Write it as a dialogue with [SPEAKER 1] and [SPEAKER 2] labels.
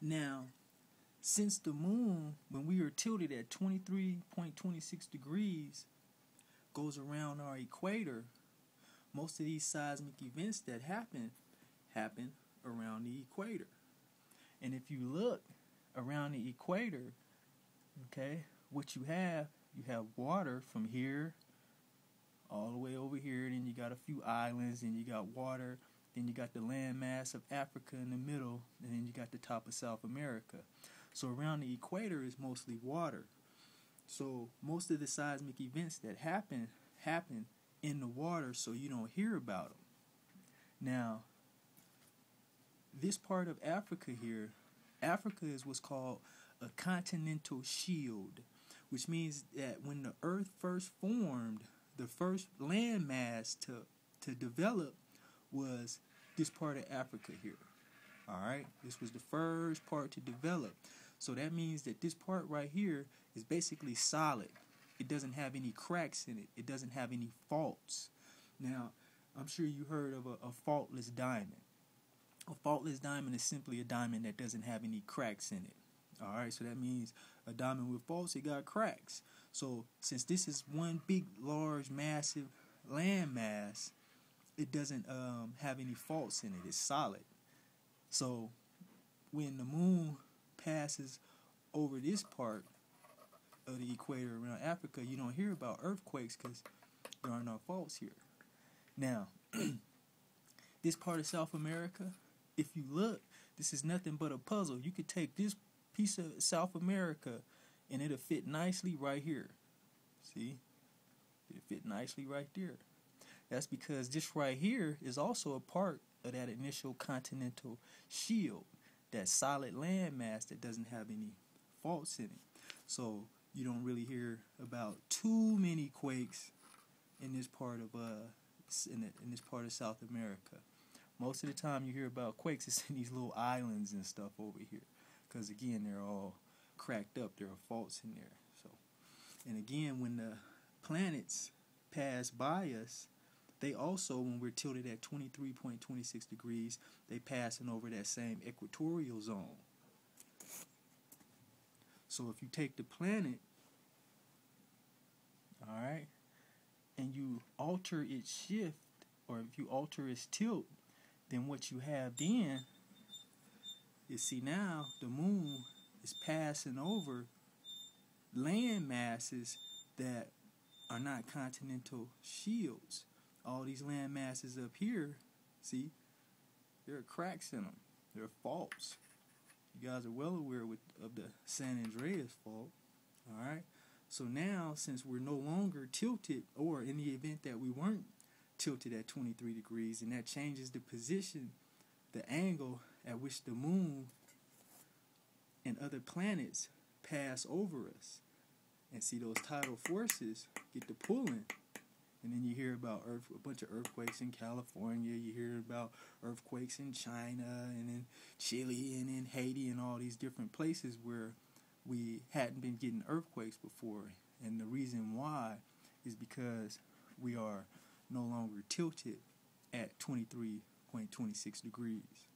[SPEAKER 1] Now, since the moon, when we are tilted at 23.26 degrees, goes around our equator, most of these seismic events that happen around the equator. And if you look around the equator, okay, what you have water from here all the way over here, then you got a few islands, then you got water, then you got the landmass of Africa in the middle, and then you got the top of South America. So around the equator is mostly water. So most of the seismic events that happen in the water, so you don't hear about them. Now, this part of Africa here, Africa is what's called a continental shield, which means that when the earth first formed, the first landmass to develop was this part of Africa here. All right, this was the first part to develop. So that means that this part right here is basically solid. It doesn't have any cracks in it. It doesn't have any faults. Now, I'm sure you heard of a faultless diamond. A faultless diamond is simply a diamond that doesn't have any cracks in it. All right, so that means a diamond with faults, it got cracks. So since this is one big, large, massive landmass, it doesn't have any faults in it. It's solid. So when the moon passes over this part of the equator around Africa, you don't hear about earthquakes because there are no faults here. Now, this part of South America, if you look, this is nothing but a puzzle. You could take this piece of South America and it'll fit nicely right here. See? It'll fit nicely right there. That's because this right here is also a part of that initial continental shield, that solid landmass that doesn't have any faults in it. So you don't really hear about too many quakes in this part of in this part of South America. Most of the time you hear about quakes, it's in these little islands and stuff over here, because again they're all cracked up. There are faults in there. So, and again, when the planets pass by us, they also, when we're tilted at 23.26 degrees, they passing over that same equatorial zone. So if you take the planet, all right, and you alter its shift, or if you alter its tilt, then what you have then is, see, now the moon is passing over land masses that are not continental shields. All these land masses up here, see, there are cracks in them. There are faults. You guys are well aware of the San Andreas fault. All right. So now, since we're no longer tilted, or in the event that we weren't tilted at 23 degrees, and that changes the position, the angle at which the moon and other planets pass over us. And see, those tidal forces get to pulling. And then you hear about a bunch of earthquakes in California. You hear about earthquakes in China and in Chile and in Haiti and all these different places where we hadn't been getting earthquakes before. And the reason why is because we are no longer tilted at 23.26 degrees.